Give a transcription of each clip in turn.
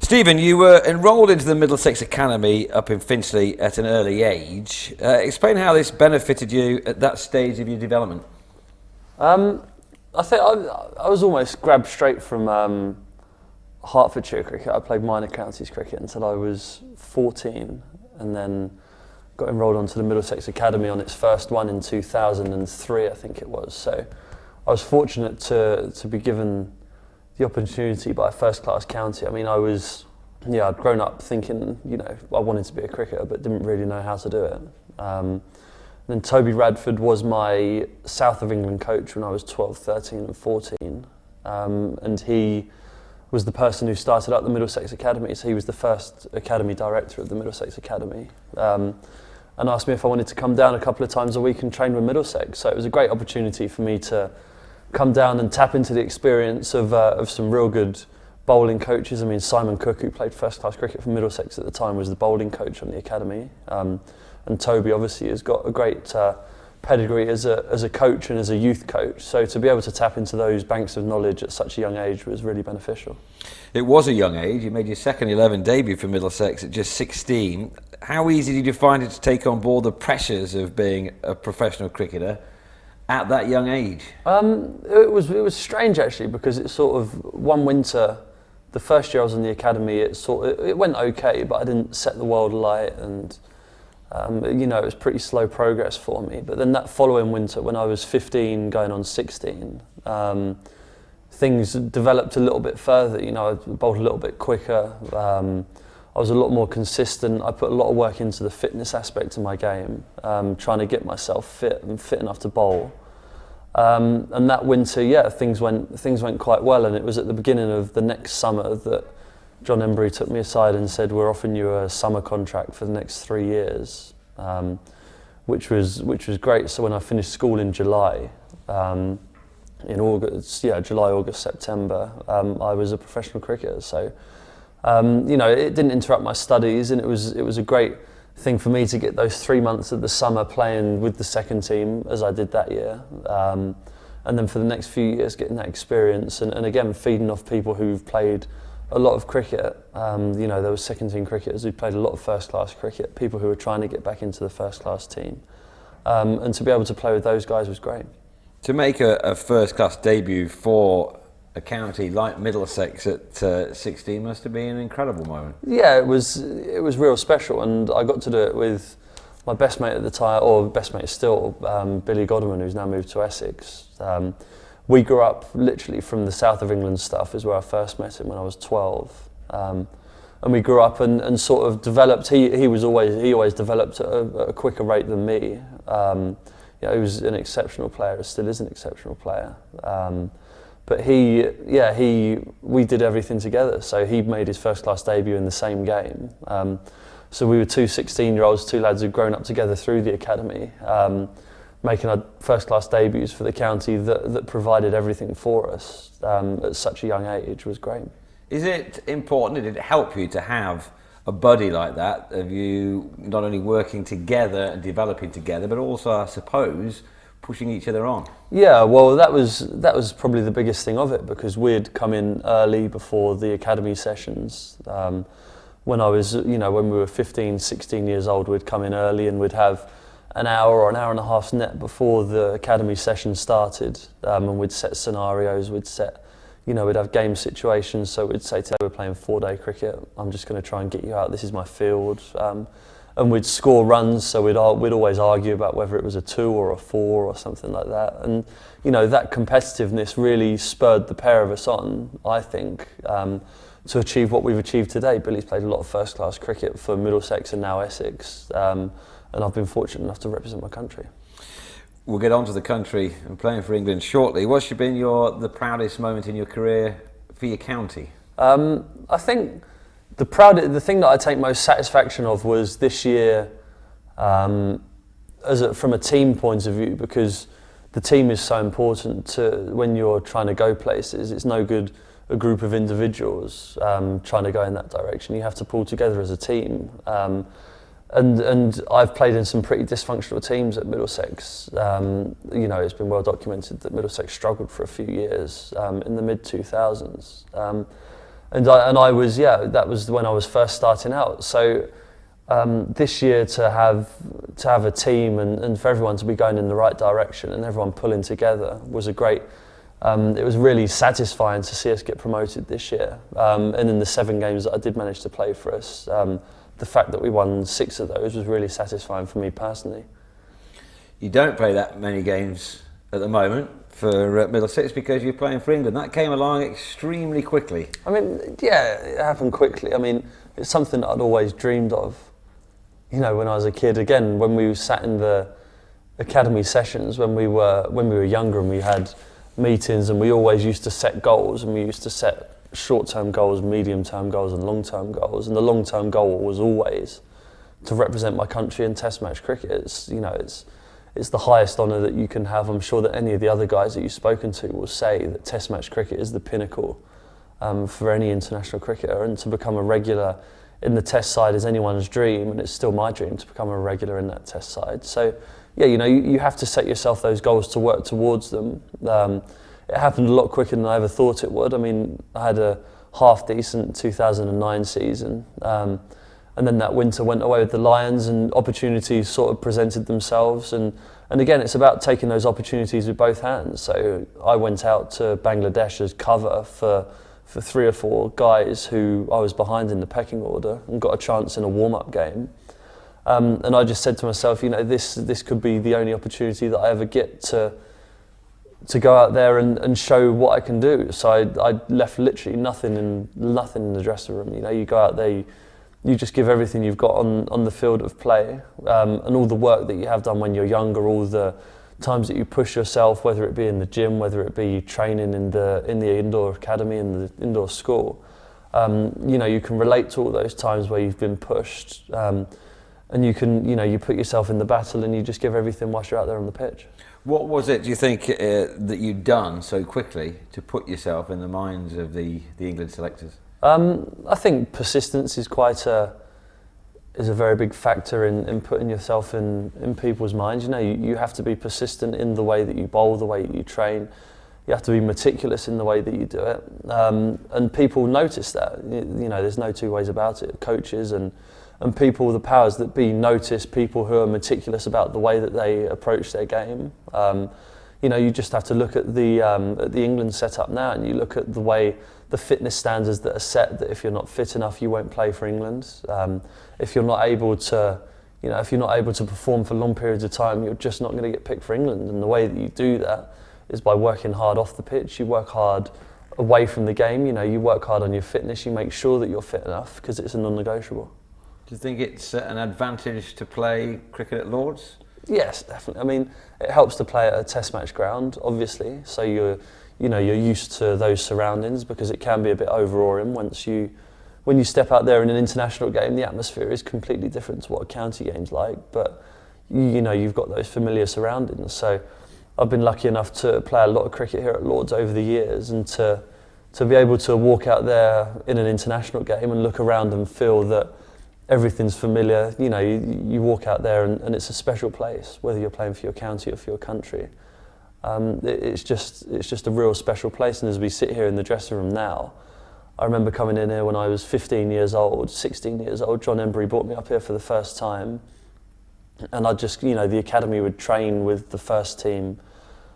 Stephen, you were enrolled into the Middlesex Academy up in Finchley at an early age. Explain how this benefited you at that stage of your development. I think I was almost grabbed straight from Hertfordshire cricket. I played minor counties cricket until I was 14, and then got enrolled onto the Middlesex Academy on its first one in 2003, I think it was. So I was fortunate to be given the opportunity by a first-class county. I mean, I'd grown up thinking, I wanted to be a cricketer, but didn't really know how to do it. Then Toby Radford was my South of England coach when I was 12, 13 and 14. And he was the person who started up the Middlesex Academy, so he was the first academy director of the Middlesex Academy. And asked me if I wanted to come down a couple of times a week and train with Middlesex. So it was a great opportunity for me to come down and tap into the experience of some real good bowling coaches. I mean, Simon Cook, who played first-class cricket for Middlesex at the time, was the bowling coach on the academy. And Toby obviously has got a great pedigree as a coach and as a youth coach. So to be able to tap into those banks of knowledge at such a young age was really beneficial. It was a young age. You made your second 11 debut for Middlesex at just 16. How easy did you find it to take on board the pressures of being a professional cricketer at that young age? It was strange actually, because it sort of one winter, the first year I was in the academy, it went okay, but I didn't set the world alight, and it was pretty slow progress for me. But then that following winter, when I was 15 going on 16, things developed a little bit further. I bowled a little bit quicker. I was a lot more consistent. I put a lot of work into the fitness aspect of my game, trying to get myself fit and fit enough to bowl. And that winter, things went quite well. And it was at the beginning of the next summer that John Embry took me aside and said, "We're offering you a summer contract for the next 3 years," which was great. So when I finished school in July, in August, July, August, September, I was a professional cricketer. So. It didn't interrupt my studies, and it was a great thing for me to get those 3 months of the summer playing with the second team, as I did that year, and then for the next few years getting that experience, and again feeding off people who've played a lot of cricket. There were second team cricketers who played a lot of first class cricket, people who were trying to get back into the first class team, and to be able to play with those guys was great. To make a first class debut for a county like Middlesex at 16 must have been an incredible moment. Yeah, it was real special, and I got to do it with my best mate at the time, or best mate still, Billy Godderman, who's now moved to Essex. We grew up literally from the south of England stuff, is where I first met him when I was 12. And we grew up and sort of developed. He always developed at a quicker rate than me. He was an exceptional player, still is an exceptional player. But we did everything together. So he made his first class debut in the same game. So we were two 16-year-olds, two lads who'd grown up together through the academy, making our first class debuts for the county that provided everything for us at such a young age was great. Is it important, did it help you to have a buddy like that, of you not only working together and developing together, but also, I suppose, pushing each other on? Yeah, well, that was probably the biggest thing of it, because we'd come in early before the academy sessions. When we were 15, 16 years old, we'd come in early and we'd have an hour or an hour and a half's net before the academy session started, and we'd set scenarios, we'd have game situations. So we'd say, today we're playing 4-day cricket, I'm just going to try and get you out, this is my field. And we'd score runs, so we'd always argue about whether it was a 2 or a 4 or something like that. And that competitiveness really spurred the pair of us on, I think, to achieve what we've achieved today. Billy's played a lot of first-class cricket for Middlesex and now Essex, and I've been fortunate enough to represent my country. We'll get on to the country and playing for England shortly. What's been the proudest moment in your career for your county? I think the thing that I take most satisfaction of was this year, from a team point of view, because the team is so important when you're trying to go places. It's no good a group of individuals trying to go in that direction. You have to pull together as a team. And I've played in some pretty dysfunctional teams at Middlesex. It's been well documented that Middlesex struggled for a few years in the mid-2000s. And I was, yeah, that was when I was first starting out. So this year to have a team and for everyone to be going in the right direction and everyone pulling together was a great. It was really satisfying to see us get promoted this year. And in the 7 games that I did manage to play for us, the fact that we won 6 of those was really satisfying for me personally. You don't play that many games at the moment for Middlesex because you're playing for England. That came along extremely quickly. I mean, yeah, it happened quickly. I mean, it's something that I'd always dreamed of. You know, when I was a kid, again, when we sat in the academy sessions, when we were younger and we had meetings, and we always used to set goals, and we used to set short-term goals, medium-term goals and long-term goals, and the long-term goal was always to represent my country in Test match cricket. It's the highest honour that you can have. I'm sure that any of the other guys that you've spoken to will say that Test match cricket is the pinnacle for any international cricketer, and to become a regular in the Test side is anyone's dream, and it's still my dream to become a regular in that Test side. So yeah, you know, you have to set yourself those goals to work towards them. It happened a lot quicker than I ever thought it would. I mean, I had a half-decent 2009 season, and then that winter went away with the Lions, and opportunities sort of presented themselves. And again, it's about taking those opportunities with both hands. So I went out to Bangladesh as cover for 3 or 4 guys who I was behind in the pecking order, and got a chance in a warm-up game. And I just said to myself, you know, this could be the only opportunity that I ever get to go out there and show what I can do. So I left literally nothing in the dressing room. You know, you go out there, you just give everything you've got on the field of play, and all the work that you have done when you're younger, all the times that you push yourself, whether it be in the gym, whether it be training in the indoor academy, in the indoor school. You know, you can relate to all those times where you've been pushed. And you can, you know, you put yourself in the battle and you just give everything whilst you're out there on the pitch. What was it, do you think, that you'd done so quickly to put yourself in the minds of the England selectors? I think persistence is is a very big factor in putting yourself in people's minds. You know, you have to be persistent in the way that you bowl, the way that you train. You have to be meticulous in the way that you do it. And people notice that. You know, there's no 2 ways about it. Coaches and people, the powers that be, notice people who are meticulous about the way that they approach their game. You know, you just have to look at the England setup now, and you look at the way the fitness standards that are set, that if you're not fit enough, you won't play for England. If you're not able to, you know, if you're not able to perform for long periods of time, you're just not going to get picked for England. And the way that you do that is by working hard off the pitch. You work hard away from the game. You know, you work hard on your fitness. You make sure that you're fit enough, because it's a non-negotiable. Do you think it's an advantage to play cricket at Lords? Yes, definitely. I mean, it helps to play at a Test match ground, obviously. So you're used to those surroundings, because it can be a bit overawing when you step out there in an international game. The atmosphere is completely different to what a county game's like, but you know, you've got those familiar surroundings. So I've been lucky enough to play a lot of cricket here at Lords over the years, and to be able to walk out there in an international game and look around and feel that everything's familiar. You know, you walk out there and it's a special place, whether you're playing for your county or for your country. It's just a real special place. And as we sit here in the dressing room now, I remember coming in here when I was 15 years old, 16 years old. John Embry brought me up here for the first time, and I just, you know, the academy would train with the first team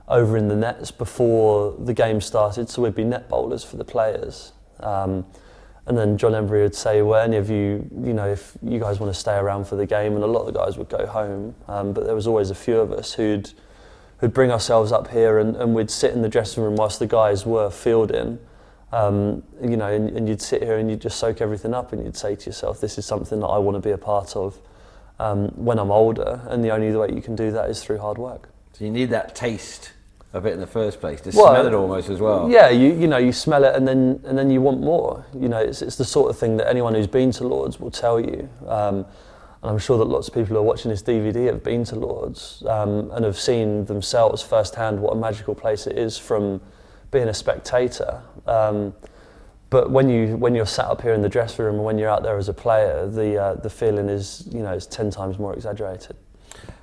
over in the nets before the game started, so we'd be net bowlers for the players. And then John Embry would say, well, any of you, you know, if you guys want to stay around for the game, and a lot of the guys would go home, but there was always a few of us who'd bring ourselves up here, and we'd sit in the dressing room whilst the guys were fielding, you know, and you'd sit here and you'd just soak everything up, and you'd say to yourself, this is something that I want to be a part of when I'm older, and the only way you can do that is through hard work. So you need that taste of it in the first place, to smell it almost as well. Yeah, you know, you smell it, and then you want more. You know, it's the sort of thing that anyone who's been to Lords will tell you. And I'm sure that lots of people who are watching this DVD have been to Lords and have seen themselves firsthand what a magical place it is from being a spectator. But when you're sat up here in the dressing room and when you're out there as a player, the feeling is, you know, it's 10 times more exaggerated.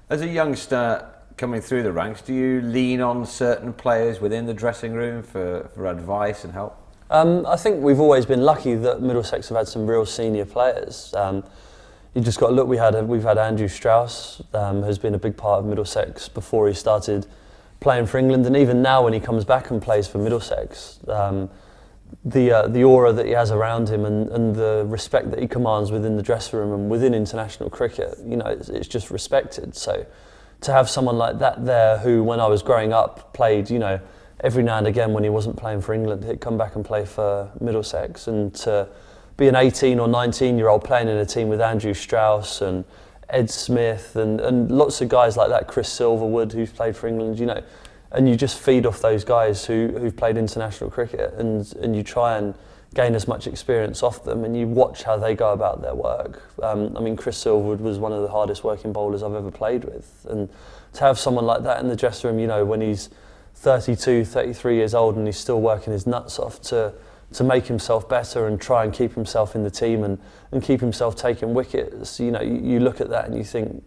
As a youngster coming through the ranks, do you lean on certain players within the dressing room for advice and help? I think we've always been lucky that Middlesex have had some real senior players. You just got to look. We've had Andrew Strauss, who's been a big part of Middlesex before he started playing for England, and even now when he comes back and plays for Middlesex, the aura that he has around him and the respect that he commands within the dressing room and within international cricket, it's just respected. So to have someone like that there, who when I was growing up played, every now and again when he wasn't playing for England, he'd come back and play for Middlesex, and to be an 18 or 19-year-old playing in a team with Andrew Strauss and Ed Smith and lots of guys like that, Chris Silverwood, who's played for England, and you just feed off those guys who've played international cricket, and you try and gain as much experience off them, and you watch how they go about their work. Chris Silverwood was one of the hardest working bowlers I've ever played with, and to have someone like that in the dressing room, when he's 32, 33 years old and he's still working his nuts off to make himself better and try and keep himself in the team and keep himself taking wickets, you look at that and you think,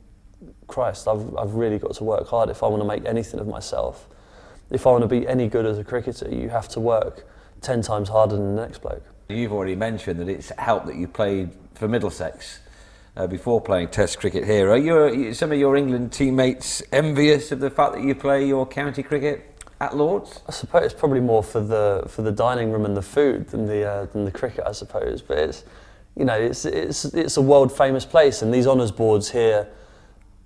Christ, I've really got to work hard if I want to make anything of myself. If I want to be any good as a cricketer, you have to work 10 times harder than the next bloke. You've already mentioned that it's helped that you played for Middlesex before playing Test cricket here. Are some of your England teammates envious of the fact that you play your county cricket at Lord's? I suppose it's probably more for the dining room and the food than the cricket, I suppose. But it's a world famous place, and these honours boards here.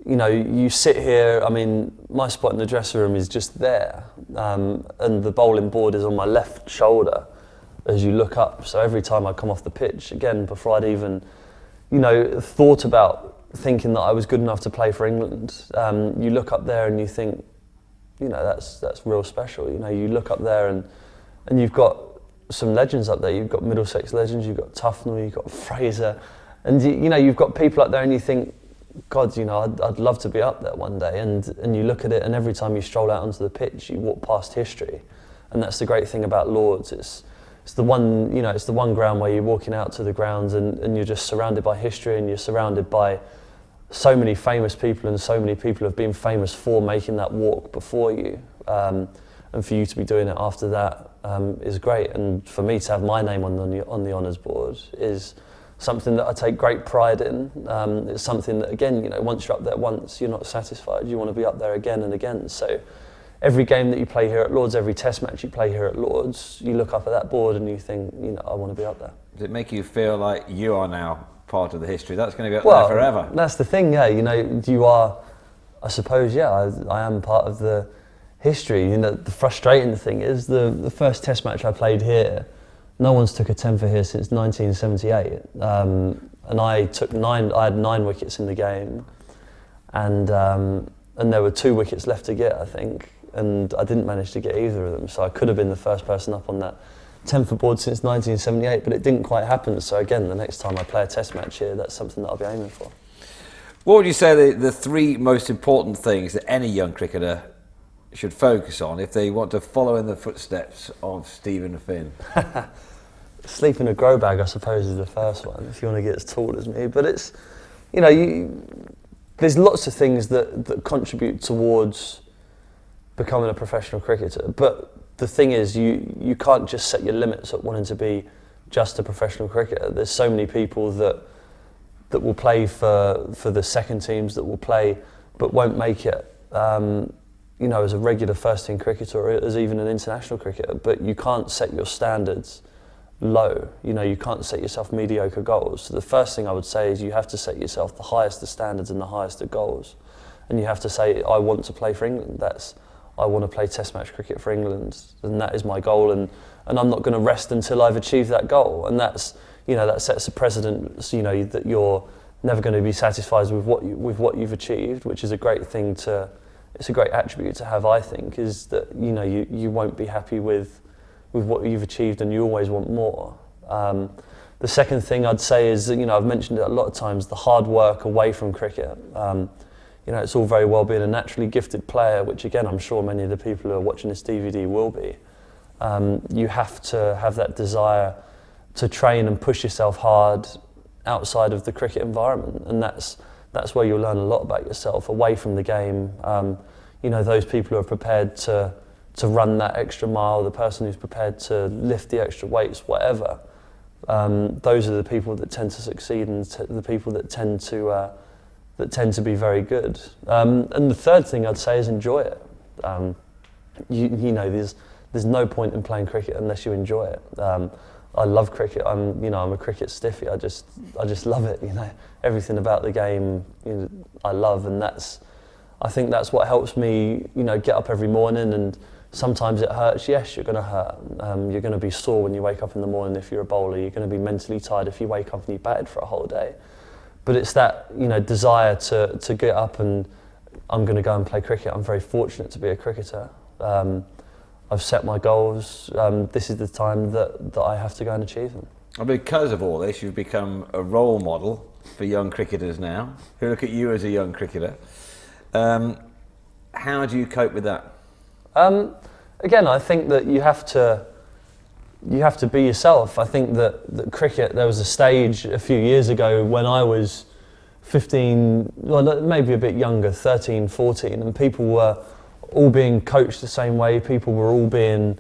You sit here. My spot in the dressing room is just there, and the bowling board is on my left shoulder as you look up. So every time I come off the pitch, again, before I'd even, thought about thinking that I was good enough to play for England, you look up there and you think, that's real special. You look up there and you've got some legends up there. You've got Middlesex legends. You've got Tufnell. You've got Fraser, and you've got people up there, and you think, God, I'd love to be up there one day. And you look at it, and every time you stroll out onto the pitch, you walk past history, and that's the great thing about Lord's. It's the one, it's the one ground where you're walking out to the grounds, and you're just surrounded by history, and you're surrounded by so many famous people, and so many people have been famous for making that walk before you, and for you to be doing it after that is great. And for me to have my name on the honours board is something that I take great pride in. It's something that, again, once you're up there once, you're not satisfied. You want to be up there again and again. So every game that you play here at Lord's, every test match you play here at Lord's, you look up at that board and you think, I want to be up there. Does it make you feel like you are now part of the history? That's going to be up there forever. That's the thing, yeah. You are, I suppose, yeah, I am part of the history. The frustrating thing is the first test match I played here, no one's took a 10 for here since 1978, and I had 9 wickets in the game, and there were 2 wickets left to get, I think, and I didn't manage to get either of them, so I could have been the first person up on that 10 for board since 1978, but it didn't quite happen. So again, the next time I play a test match here, that's something that I'll be aiming for. What would you say the 3 most important things that any young cricketer should focus on if they want to follow in the footsteps of Stephen Finn? Sleep in a grow bag, I suppose, is the first one, if you want to get as tall as me. But it's, there's lots of things that contribute towards becoming a professional cricketer. But the thing is, you can't just set your limits at wanting to be just a professional cricketer. There's so many people that will play for the second teams, that will play but won't make it, as a regular first team cricketer or as even an international cricketer. But you can't set your standards low. You can't set yourself mediocre goals. So the first thing I would say is you have to set yourself the highest of standards and the highest of goals. And you have to say, I want to play for England. I want to play test match cricket for England, and that is my goal, and I'm not going to rest until I've achieved that goal. And that's, that sets a precedent, that you're never going to be satisfied with what you've achieved, which is a great thing it's a great attribute to have, I think, is that, you won't be happy with what you've achieved, and you always want more. The second thing I'd say is that, I've mentioned it a lot of times, the hard work away from cricket. It's all very well being a naturally gifted player, which again, I'm sure many of the people who are watching this DVD will be. You have to have that desire to train and push yourself hard outside of the cricket environment, and that's where you'll learn a lot about yourself away from the game. Those people who are prepared to to run that extra mile, the person who's prepared to lift the extra weights, whatever. Those are the people that tend to succeed, and the people that tend to be very good. And the third thing I'd say is enjoy it. You know, there's no point in playing cricket unless you enjoy it. I love cricket. I'm a cricket stiffy. I just love it. You know, everything about the game, I love, and I think that's what helps me. You know, get up every morning, and sometimes it hurts. Yes, you're going to hurt. You're going to be sore when you wake up in the morning if you're a bowler. You're going to be mentally tired if you wake up and you batted for a whole day. But it's that, desire to get up and I'm going to go and play cricket. I'm very fortunate to be a cricketer. I've set my goals. This is the time that I have to go and achieve them. And because of all this, you've become a role model for young cricketers now, who look at you as a young cricketer. How do you cope with that? Again, I think that you have to be yourself. I think that cricket, there was a stage a few years ago when I was 15, well, maybe a bit younger, 13, 14, and people were all being coached the same way. People were all being,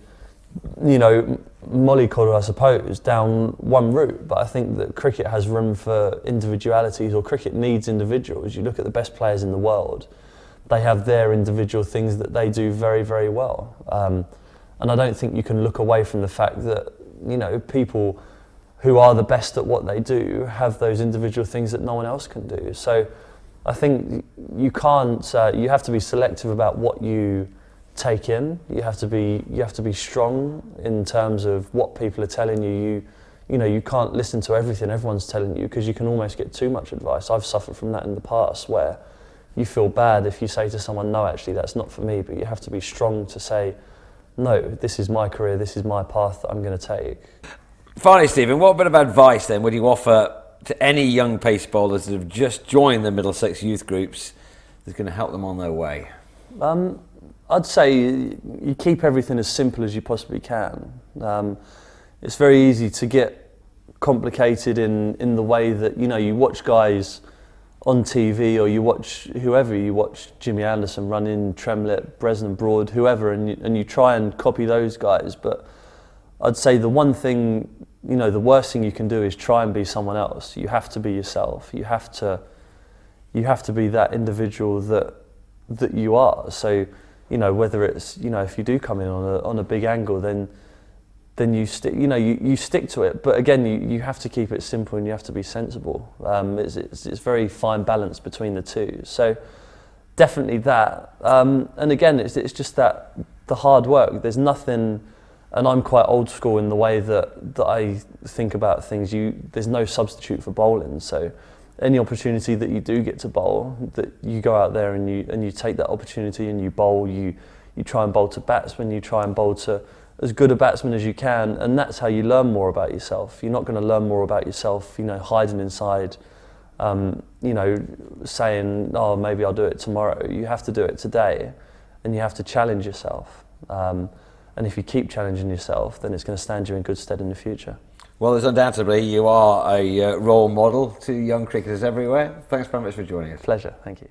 mollycoddled, I suppose, down one route. But I think that cricket has room for individualities, or cricket needs individuals. You look at the best players in the world, they have their individual things that they do very, very well. And I don't think you can look away from the fact that, people who are the best at what they do have those individual things that no one else can do. So I think you can't, you have to be selective about what you take in. You have to be strong in terms of what people are telling you. You can't listen to everything everyone's telling you, because you can almost get too much advice. I've suffered from that in the past, where you feel bad if you say to someone, no, actually that's not for me, but you have to be strong to say, no, this is my career, this is my path that I'm going to take. Finally, Stephen, what bit of advice then would you offer to any young pace bowlers that have just joined the Middlesex youth groups that's going to help them on their way? I'd say you keep everything as simple as you possibly can. It's very easy to get complicated in the way that, you watch guys on TV, or you watch whoever, you watch Jimmy Anderson run in, Tremlett, Bresnan Broad, whoever, and you try and copy those guys. But I'd say the one thing, the worst thing you can do is try and be someone else. You have to be yourself. You have to be that individual that you are. So, whether it's, if you do come in on a big angle, then you stick, you stick to it. But again, you have to keep it simple, and you have to be sensible. It's very fine balance between the two. So definitely that. And again, it's just that the hard work. There's nothing, and I'm quite old school in the way that I think about things. There's no substitute for bowling. So any opportunity that you do get to bowl, that you go out there and you take that opportunity and you bowl. You try and bowl to batsmen. You try and bowl to as good a batsman as you can, and that's how you learn more about yourself. You're not going to learn more about yourself, hiding inside, saying, oh, maybe I'll do it tomorrow. You have to do it today, and you have to challenge yourself. And if you keep challenging yourself, then it's going to stand you in good stead in the future. Well, there's undoubtedly you are a role model to young cricketers everywhere. Thanks very much for joining us. Pleasure, thank you.